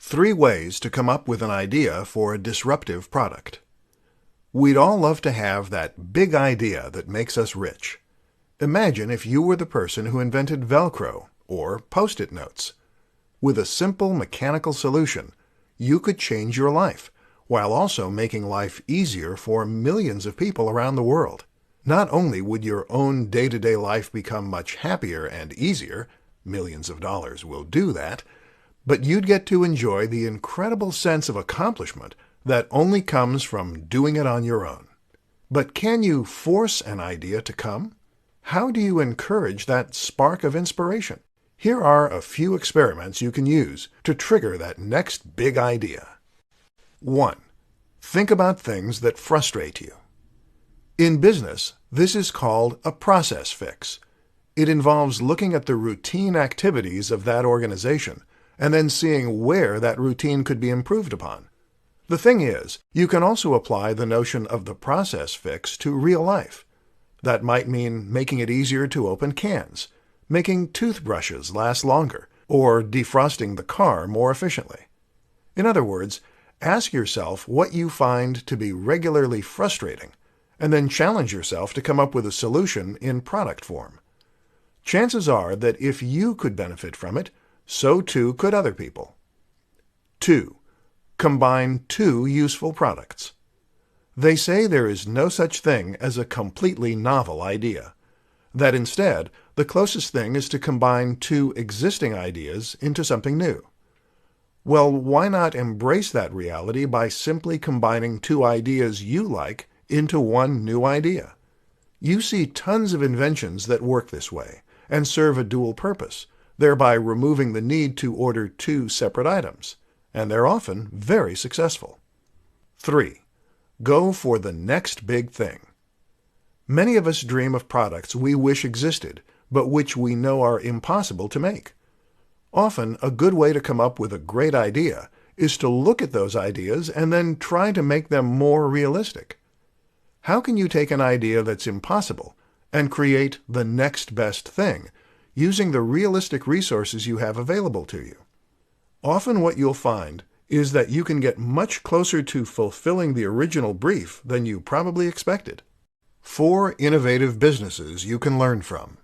3 ways to come up with an idea for a disruptive product. We'd all love to have that big idea that makes us rich. Imagine if you were the person who invented Velcro or Post-it notes. With a simple mechanical solution, you could change your life, while also making life easier for millions of people around the world. Not only would your own day-to-day life become much happier and easier, millions of dollars will do that, but you'd get to enjoy the incredible sense of accomplishment that only comes from doing it on your own. But can you force an idea to come? How do you encourage that spark of inspiration? Here are a few experiments you can use to trigger that next big idea. 1. Think about things that frustrate you. In business, this is called a process fix. It involves looking at the routine activities of that organization and then seeing where that routine could be improved upon. The thing is, you can also apply the notion of the process fix to real life. That might mean making it easier to open cans, making toothbrushes last longer, or defrosting the car more efficiently. In other words, ask yourself what you find to be regularly frustrating, and then challenge yourself to come up with a solution in product form. Chances are that if you could benefit from it, so too could other people. 2. Combine 2 useful products. They say there is no such thing as a completely novel idea. That instead, the closest thing is to combine 2 existing ideas into something new. Well, why not embrace that reality by simply combining 2 ideas you like into one new idea? You see tons of inventions that work this way and serve a dual purpose, thereby removing the need to order 2 separate items, and they're often very successful. 3. Go for the next big thing. Many of us dream of products we wish existed, but which we know are impossible to make. Often, a good way to come up with a great idea is to look at those ideas and then try to make them more realistic. How can you take an idea that's impossible and create the next best thing using the realistic resources you have available to you? Often what you'll find is that you can get much closer to fulfilling the original brief than you probably expected. 4 innovative businesses you can learn from.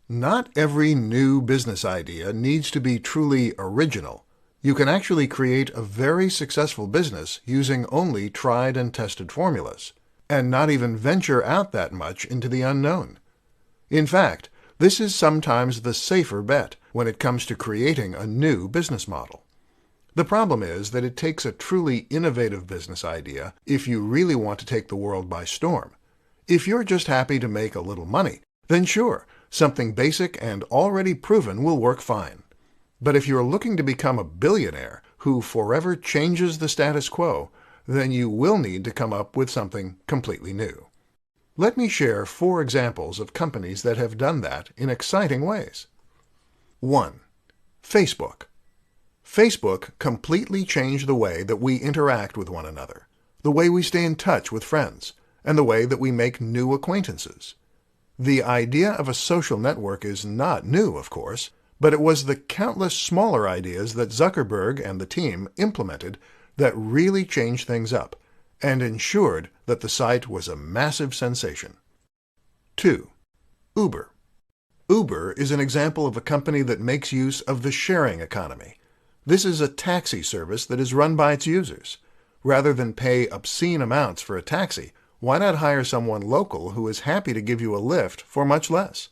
Not every new business idea needs to be truly original. You can actually create a very successful business using only tried and tested formulas, and not even venture out that much into the unknown. In fact, this is sometimes the safer bet when it comes to creating a new business model. The problem is that it takes a truly innovative business idea if you really want to take the world by storm. If you're just happy to make a little money, then sure, something basic and already proven will work fine. But if you're looking to become a billionaire who forever changes the status quo, then you will need to come up with something completely new. Let me share 4 examples of companies that have done that in exciting ways. 1. Facebook. Facebook completely changed the way that we interact with one another, the way we stay in touch with friends, and the way that we make new acquaintances. The idea of a social network is not new, of course, but it was the countless smaller ideas that Zuckerberg and the team implemented that really changed things up and ensured that the site was a massive sensation. 2. Uber. Uber is an example of a company that makes use of the sharing economy. This is a taxi service that is run by its users. Rather than pay obscene amounts for a taxi, why not hire someone local who is happy to give you a lift for much less?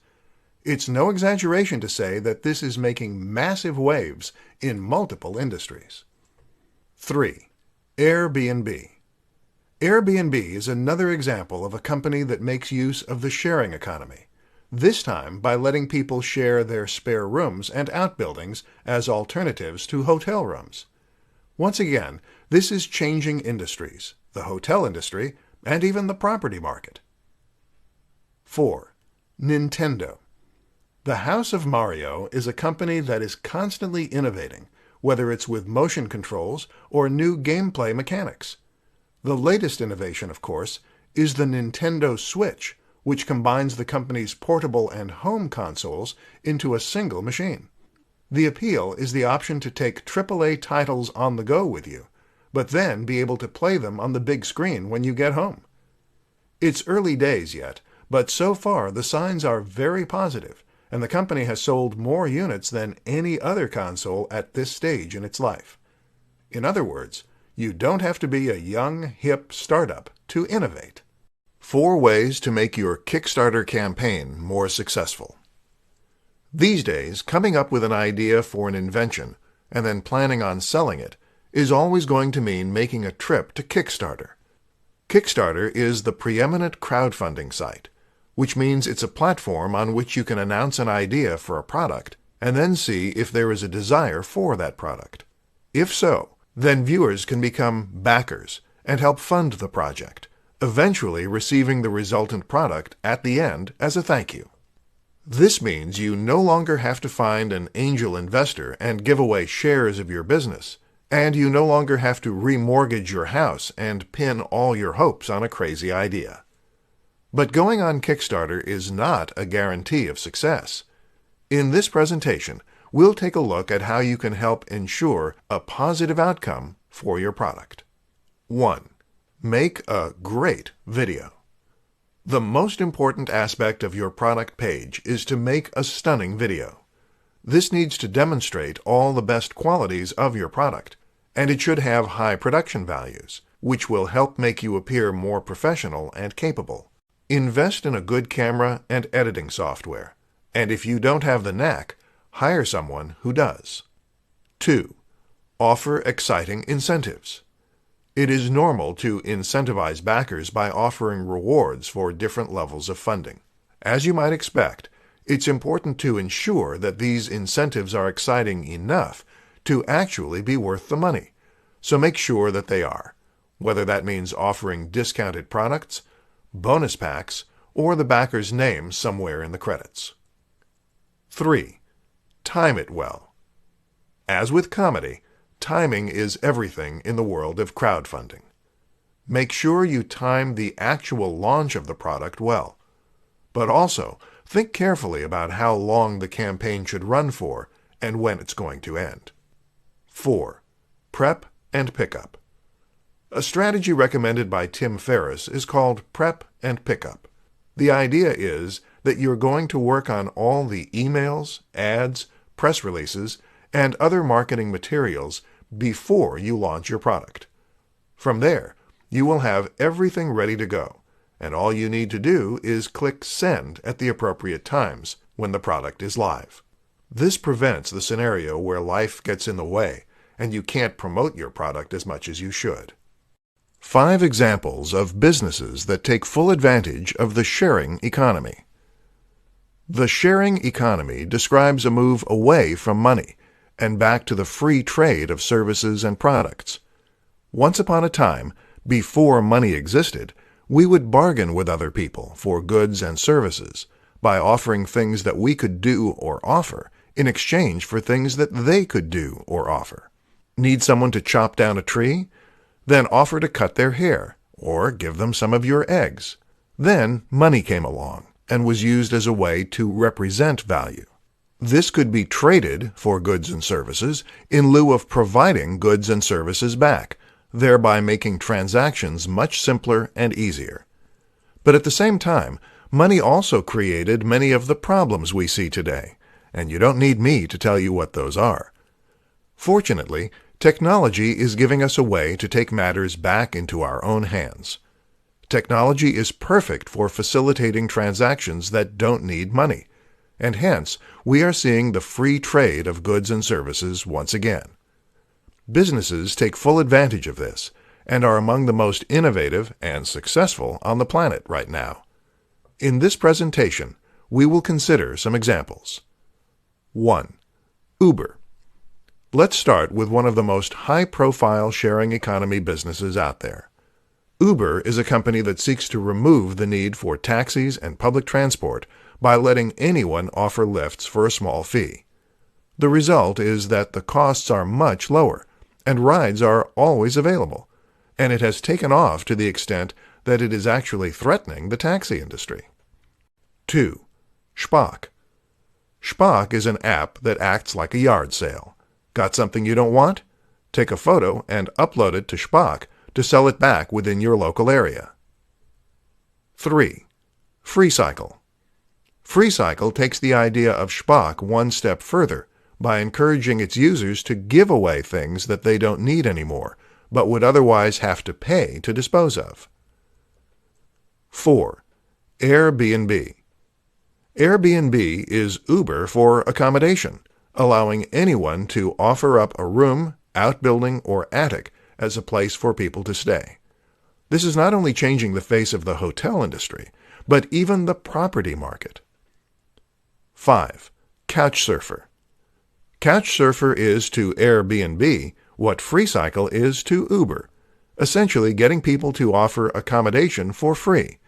It's no exaggeration to say that this is making massive waves in multiple industries. 3. Airbnb. Airbnb is another example of a company that makes use of the sharing economy, this time by letting people share their spare rooms and outbuildings as alternatives to hotel rooms. Once again, this is changing industries, the hotel industry, and even the property market. 4. Nintendo. The House of Mario is a company that is constantly innovating, whether it's with motion controls or new gameplay mechanics. The latest innovation, of course, is the Nintendo Switch, which combines the company's portable and home consoles into a single machine. The appeal is the option to take AAA titles on the go with you, but then be able to play them on the big screen when you get home. It's early days yet, but so far the signs are very positive, and the company has sold more units than any other console at this stage in its life. In other words, you don't have to be a young, hip startup to innovate. 4 ways to make your Kickstarter campaign more successful. These days, coming up with an idea for an invention and then planning on selling it is always going to mean making a trip to Kickstarter. Kickstarter is the preeminent crowdfunding site, which means it's a platform on which you can announce an idea for a product and then see if there is a desire for that product. If so, then viewers can become backers and help fund the project, eventually receiving the resultant product at the end as a thank you. This means you no longer have to find an angel investor and give away shares of your business, and you no longer have to remortgage your house and pin all your hopes on a crazy idea. But going on Kickstarter is not a guarantee of success. In this presentation, we'll take a look at how you can help ensure a positive outcome for your product. 1. Make a great video. The most important aspect of your product page is to make a stunning video. This needs to demonstrate all the best qualities of your product, and it should have high production values, which will help make you appear more professional and capable. Invest in a good camera and editing software, and if you don't have the knack, hire someone who does. 2. Offer exciting incentives. It is normal to incentivize backers by offering rewards for different levels of funding. As you might expect, it's important to ensure that these incentives are exciting enough to actually be worth the money, so make sure that they are, whether that means offering discounted products, bonus packs, or the backer's name somewhere in the credits. 3. Time it well. As with comedy, timing is everything in the world of crowdfunding. Make sure you time the actual launch of the product well, but also think carefully about how long the campaign should run for and when it's going to end. 4. Prep and pickup. A strategy recommended by Tim Ferriss is called prep and pickup. The idea is that you're going to work on all the emails, ads, press releases, and other marketing materials before you launch your product. From there, you will have everything ready to go, and all you need to do is click Send at the appropriate times when the product is live. This prevents the scenario where life gets in the way and you can't promote your product as much as you should. 5 examples of businesses that take full advantage of the sharing economy. The sharing economy describes a move away from money and back to the free trade of services and products. Once upon a time, before money existed, we would bargain with other people for goods and services by offering things that we could do or offer in exchange for things that they could do or offer. Need someone to chop down a tree? Then offer to cut their hair, or give them some of your eggs. Then money came along and was used as a way to represent value. This could be traded for goods and services in lieu of providing goods and services back, thereby making transactions much simpler and easier. But at the same time, money also created many of the problems we see today, and you don't need me to tell you what those are. Fortunately, technology is giving us a way to take matters back into our own hands. Technology is perfect for facilitating transactions that don't need money, and hence we are seeing the free trade of goods and services once again. Businesses take full advantage of this and are among the most innovative and successful on the planet right now. In this presentation, we will consider some examples. 1. Uber. Let's start with one of the most high-profile sharing economy businesses out there. Uber is a company that seeks to remove the need for taxis and public transport by letting anyone offer lifts for a small fee. The result is that the costs are much lower, and rides are always available, and it has taken off to the extent that it is actually threatening the taxi industry. 2. Shpock. Shpock is an app that acts like a yard sale. Got something you don't want? Take a photo and upload it to Shpock to sell it back within your local area. 3. FreeCycle. FreeCycle takes the idea of Shpock one step further by encouraging its users to give away things that they don't need anymore, but would otherwise have to pay to dispose of. 4. Airbnb. Airbnb is Uber for accommodation, allowing anyone to offer up a room, outbuilding, or attic as a place for people to stay. This is not only changing the face of the hotel industry, but even the property market. 5. Couchsurfer. Couchsurfer is to Airbnb what FreeCycle is to Uber, essentially getting people to offer accommodation for free.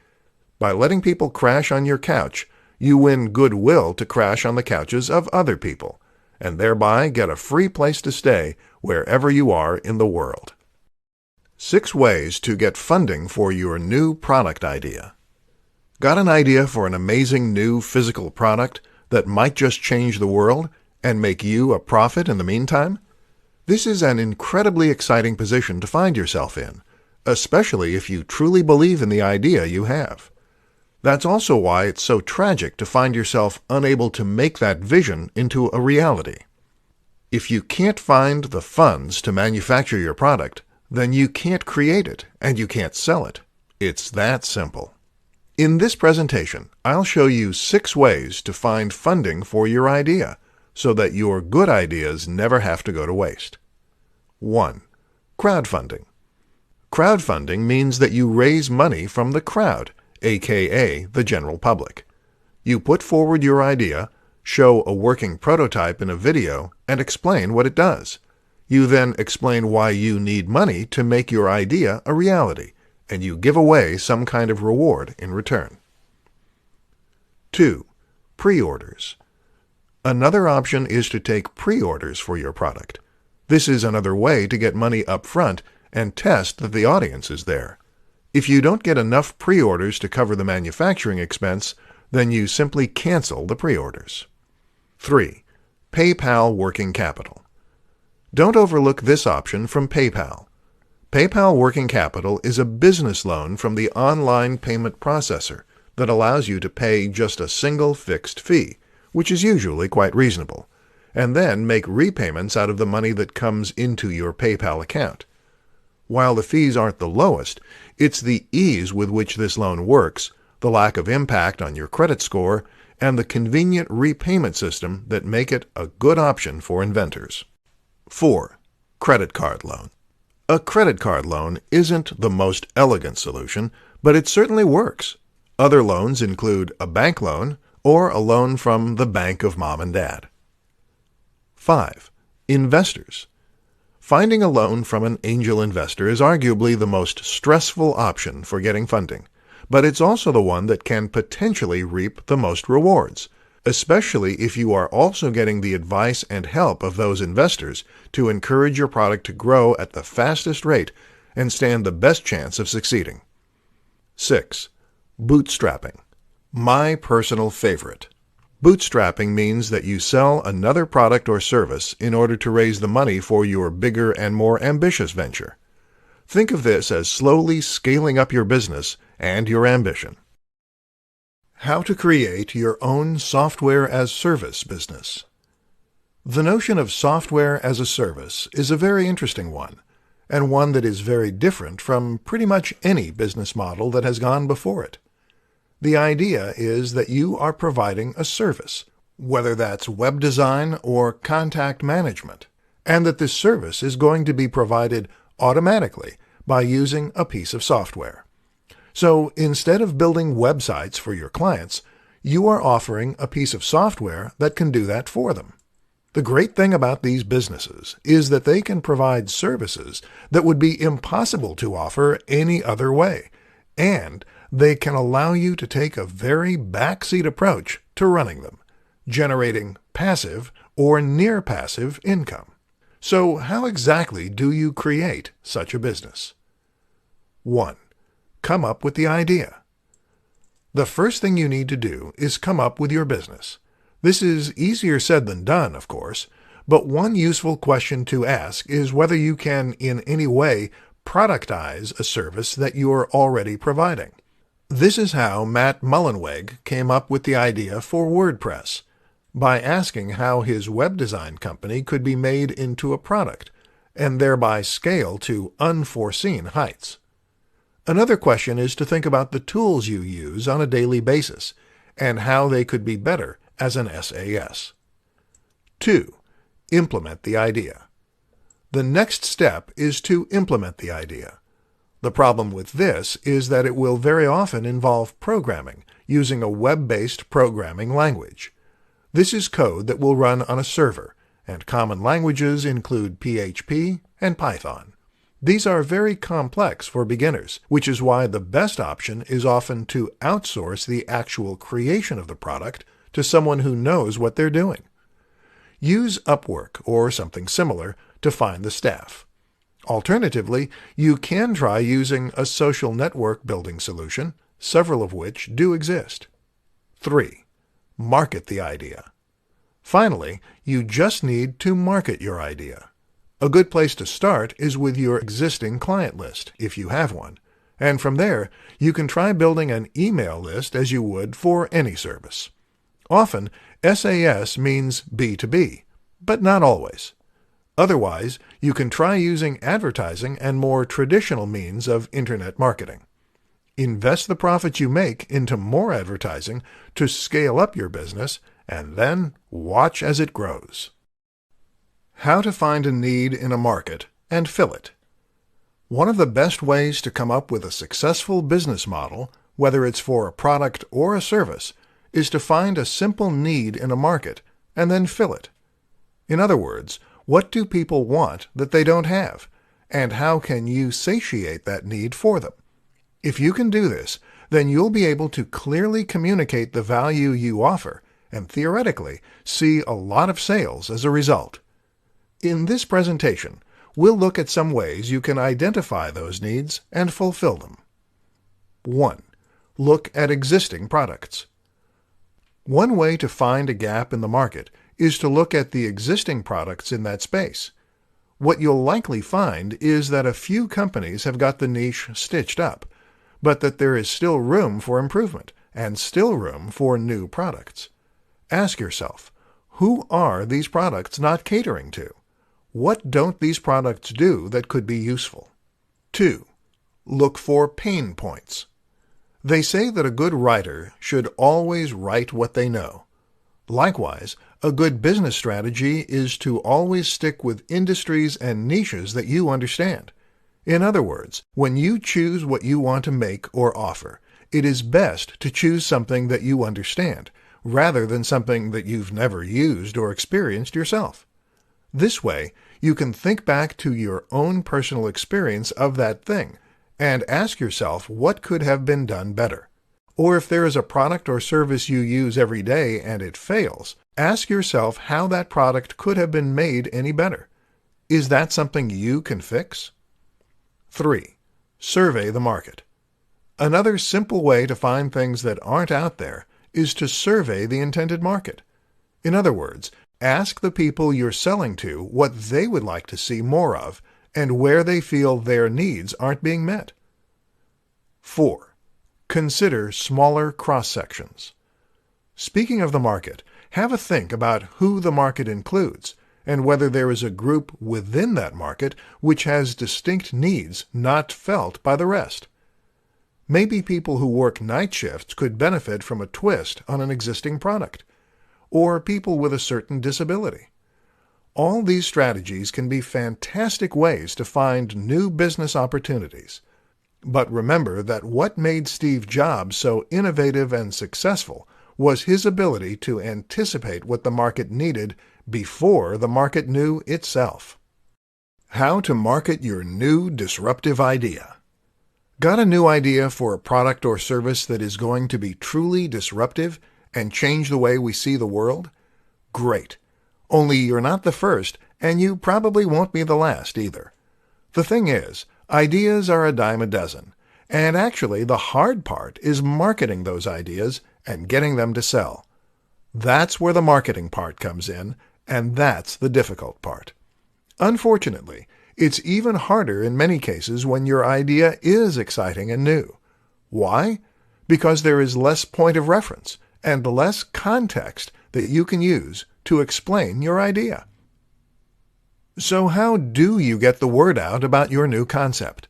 By letting people crash on your couch, you win goodwill to crash on the couches of other people, and thereby get a free place to stay wherever you are in the world. 6 ways to get funding for your new product idea. Got an idea for an amazing new physical product that might just change the world and make you a profit in the meantime? This is an incredibly exciting position to find yourself in, especially if you truly believe in the idea you have. That's also why it's so tragic to find yourself unable to make that vision into a reality. If you can't find the funds to manufacture your product, then you can't create it and you can't sell it. It's that simple. In this presentation, I'll show you 6 ways to find funding for your idea so that your good ideas never have to go to waste. 1. Crowdfunding. Crowdfunding means that you raise money from the crowd, aka the general public. You put forward your idea, show a working prototype in a video, and explain what it does. You then explain why you need money to make your idea a reality, and you give away some kind of reward in return. 2. Pre-orders. Another option is to take pre-orders for your product. This is another way to get money up front and test that the audience is there. If you don't get enough pre-orders to cover the manufacturing expense, then you simply cancel the pre-orders. 3. PayPal Working Capital. Don't overlook this option from PayPal. PayPal Working Capital is a business loan from the online payment processor that allows you to pay just a single fixed fee, which is usually quite reasonable, and then make repayments out of the money that comes into your PayPal account. While the fees aren't the lowest, it's the ease with which this loan works, the lack of impact on your credit score, and the convenient repayment system that make it a good option for inventors. 4. Credit card loan. A credit card loan isn't the most elegant solution, but it certainly works. Other loans include a bank loan or a loan from the bank of mom and dad. 5. Investors. Finding a loan from an angel investor is arguably the most stressful option for getting funding, but it's also the one that can potentially reap the most rewards, especially if you are also getting the advice and help of those investors to encourage your product to grow at the fastest rate and stand the best chance of succeeding. 6. Bootstrapping. My personal favorite. Bootstrapping means that you sell another product or service in order to raise the money for your bigger and more ambitious venture. Think of this as slowly scaling up your business and your ambition. How to create your own software-as-service business. The notion of software as a service is a very interesting one, and one that is very different from pretty much any business model that has gone before it. The idea is that you are providing a service, whether that's web design or contact management, and that this service is going to be provided automatically by using a piece of software. So instead of building websites for your clients, you are offering a piece of software that can do that for them. The great thing about these businesses is that they can provide services that would be impossible to offer any other way, and they can allow you to take a very backseat approach to running them, generating passive or near-passive income. So how exactly do you create such a business? 1. Come up with the idea. The first thing you need to do is come up with your business. This is easier said than done, of course, but one useful question to ask is whether you can in any way productize a service that you're already providing. This is how Matt Mullenweg came up with the idea for WordPress, by asking how his web design company could be made into a product, and thereby scale to unforeseen heights. Another question is to think about the tools you use on a daily basis, and how they could be better as an SAS. 2. Implement the idea. The next step is to implement the idea. The problem with this is that it will very often involve programming, using a web-based programming language. This is code that will run on a server, and common languages include PHP and Python. These are very complex for beginners, which is why the best option is often to outsource the actual creation of the product to someone who knows what they're doing. Use Upwork or something similar to find the staff. Alternatively, you can try using a social network building solution, several of which do exist. 3. Market the idea. Finally, you just need to market your idea. A good place to start is with your existing client list, if you have one, and from there you can try building an email list as you would for any service. Often, SAS means B2B, but not always. Otherwise, you can try using advertising and more traditional means of internet marketing. Invest the profits you make into more advertising to scale up your business, and then watch as it grows. How to find a need in a market and fill it. One of the best ways to come up with a successful business model, whether it's for a product or a service, is to find a simple need in a market and then fill it. In other words, what do people want that they don't have, and how can you satiate that need for them? If you can do this, then you'll be able to clearly communicate the value you offer and theoretically see a lot of sales as a result. In this presentation, we'll look at some ways you can identify those needs and fulfill them. 1. Look at existing products. One way to find a gap in the market is to look at the existing products in that space. What you'll likely find is that a few companies have got the niche stitched up, but that there is still room for improvement and still room for new products. Ask yourself, who are these products not catering to? What don't these products do that could be useful? 2. Look for pain points. They say that a good writer should always write what they know. Likewise, a good business strategy is to always stick with industries and niches that you understand. In other words, when you choose what you want to make or offer, it is best to choose something that you understand, rather than something that you've never used or experienced yourself. This way, you can think back to your own personal experience of that thing, and ask yourself what could have been done better. Or if there is a product or service you use every day and it fails, ask yourself how that product could have been made any better. Is that something you can fix? 3. Survey the market. Another simple way to find things that aren't out there is to survey the intended market. In other words, ask the people you're selling to what they would like to see more of and where they feel their needs aren't being met. 4. Consider smaller cross-sections. Speaking of the market, have a think about who the market includes and whether there is a group within that market which has distinct needs not felt by the rest. Maybe people who work night shifts could benefit from a twist on an existing product, or people with a certain disability. All these strategies can be fantastic ways to find new business opportunities. But remember that what made Steve Jobs so innovative and successful was his ability to anticipate what the market needed before the market knew itself. How to market your new disruptive idea. Got a new idea for a product or service that is going to be truly disruptive and change the way we see the world? Great. Only you're not the first, and you probably won't be the last either. The thing is, ideas are a dime a dozen, and actually the hard part is marketing those ideas and getting them to sell. That's where the marketing part comes in, and that's the difficult part. Unfortunately, it's even harder in many cases when your idea is exciting and new. Why? Because there is less point of reference and less context that you can use to explain your idea. So how do you get the word out about your new concept?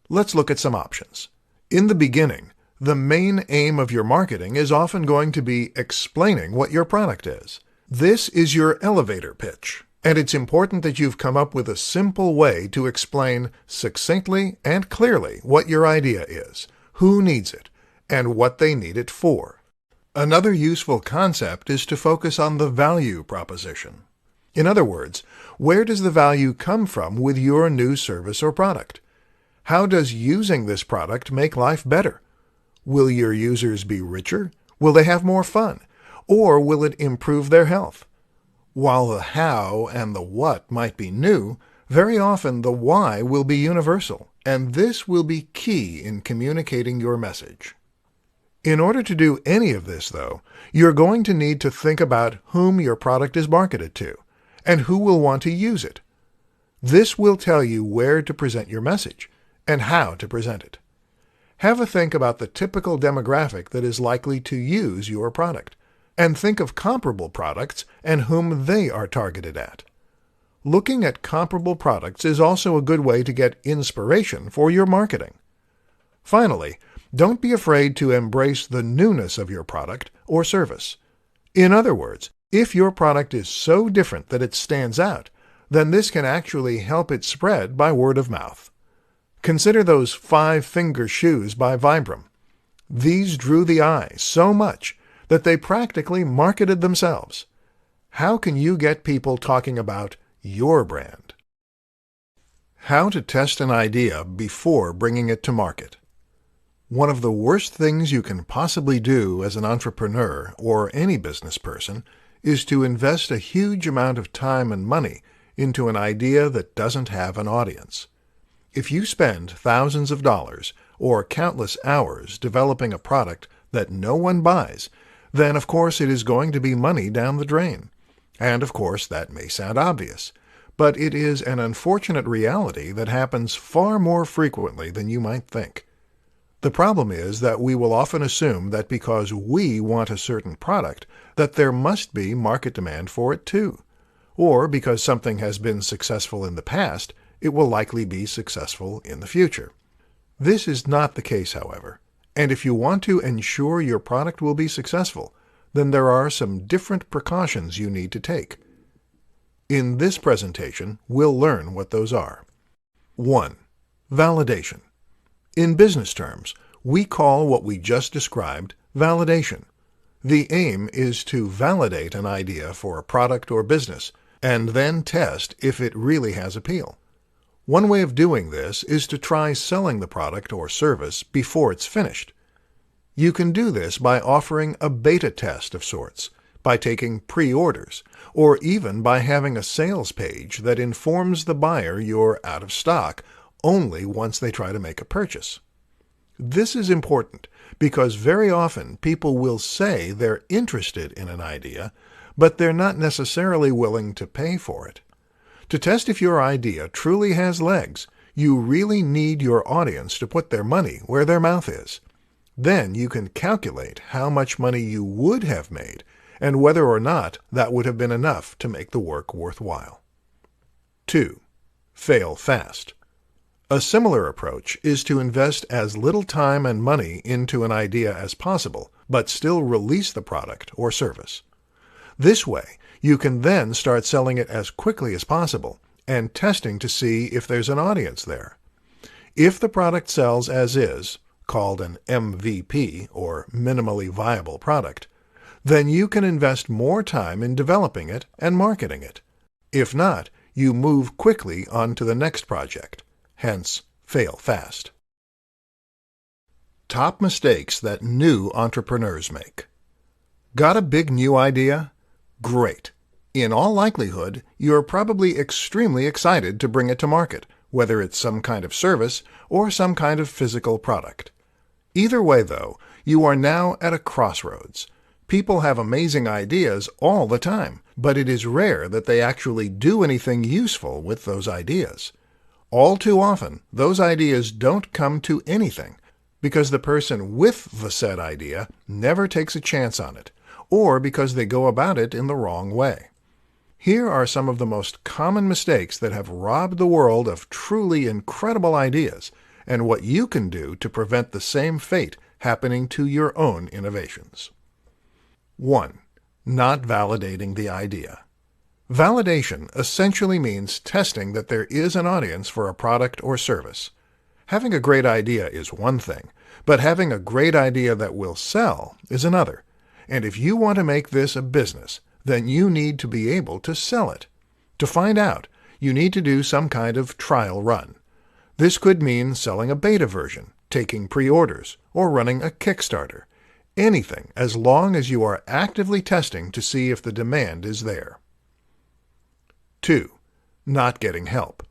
Let's look at some options. In the beginning, the main aim of your marketing is often going to be explaining what your product is. This is your elevator pitch, and it's important that you've come up with a simple way to explain succinctly and clearly what your idea is, who needs it, and what they need it for. Another useful concept is to focus on the value proposition. In other words, where does the value come from with your new service or product? How does using this product make life better? Will your users be richer? Will they have more fun? Or will it improve their health? While the how and the what might be new, very often the why will be universal, and this will be key in communicating your message. In order to do any of this, though, you're going to need to think about whom your product is marketed to, and who will want to use it. This will tell you where to present your message, and how to present it. Have a think about the typical demographic that is likely to use your product, and think of comparable products and whom they are targeted at. Looking at comparable products is also a good way to get inspiration for your marketing. Finally, don't be afraid to embrace the newness of your product or service. In other words, if your product is so different that it stands out, then this can actually help it spread by word of mouth. Consider those 5-finger shoes by Vibram. These drew the eye so much that they practically marketed themselves. How can you get people talking about your brand? How to test an idea before bringing it to market. One of the worst things you can possibly do as an entrepreneur or any business person is to invest a huge amount of time and money into an idea that doesn't have an audience. If you spend thousands of dollars or countless hours developing a product that no one buys, then of course it is going to be money down the drain. And of course that may sound obvious, but it is an unfortunate reality that happens far more frequently than you might think. The problem is that we will often assume that because we want a certain product, that there must be market demand for it too. Or because something has been successful in the past, it will likely be successful in the future. This is not the case, however, and if you want to ensure your product will be successful, then there are some different precautions you need to take. In this presentation, we'll learn what those are. 1. Validation. In business terms, we call what we just described validation. The aim is to validate an idea for a product or business, and then test if it really has appeal. One way of doing this is to try selling the product or service before it's finished. You can do this by offering a beta test of sorts, by taking pre-orders, or even by having a sales page that informs the buyer you're out of stock only once they try to make a purchase. This is important because very often people will say they're interested in an idea, but they're not necessarily willing to pay for it. To test if your idea truly has legs, you really need your audience to put their money where their mouth is. Then you can calculate how much money you would have made and whether or not that would have been enough to make the work worthwhile. 2. Fail fast. A similar approach is to invest as little time and money into an idea as possible, but still release the product or service. This way, you can then start selling it as quickly as possible and testing to see if there's an audience there. If the product sells as is, called an MVP or minimally viable product, then you can invest more time in developing it and marketing it. If not, you move quickly on to the next project. Hence, fail fast. Top mistakes that new entrepreneurs make. Got a big new idea? Great. In all likelihood, you're probably extremely excited to bring it to market, whether it's some kind of service or some kind of physical product. Either way, though, you are now at a crossroads. People have amazing ideas all the time, but it is rare that they actually do anything useful with those ideas. All too often, those ideas don't come to anything because the person with the said idea never takes a chance on it, or because they go about it in the wrong way. Here are some of the most common mistakes that have robbed the world of truly incredible ideas, and what you can do to prevent the same fate happening to your own innovations. 1. Not validating the idea. Validation essentially means testing that there is an audience for a product or service. Having a great idea is one thing, but having a great idea that will sell is another. And if you want to make this a business, then you need to be able to sell it. To find out, you need to do some kind of trial run. This could mean selling a beta version, taking pre-orders, or running a Kickstarter. Anything, as long as you are actively testing to see if the demand is there. 2. Not getting help.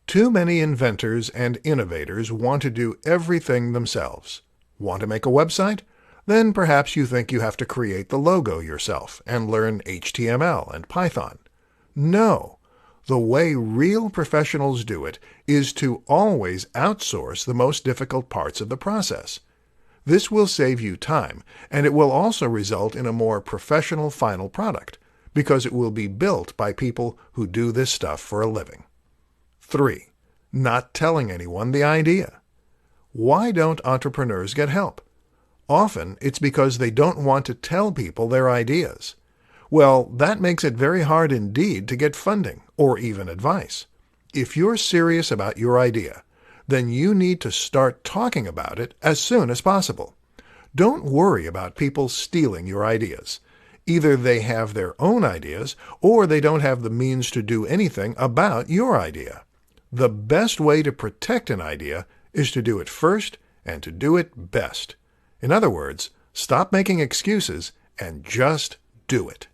Too many inventors and innovators want to do everything themselves. Want to make a website? Then perhaps you think you have to create the logo yourself and learn HTML and Python. No. The way real professionals do it is to always outsource the most difficult parts of the process. This will save you time, and it will also result in a more professional final product, because it will be built by people who do this stuff for a living. 3. Not telling anyone the idea. Why don't entrepreneurs get help? Often it's because they don't want to tell people their ideas. Well, that makes it very hard indeed to get funding or even advice. If you're serious about your idea, then you need to start talking about it as soon as possible. Don't worry about people stealing your ideas. Either they have their own ideas, or they don't have the means to do anything about your idea. The best way to protect an idea is to do it first and to do it best. In other words, stop making excuses and just do it.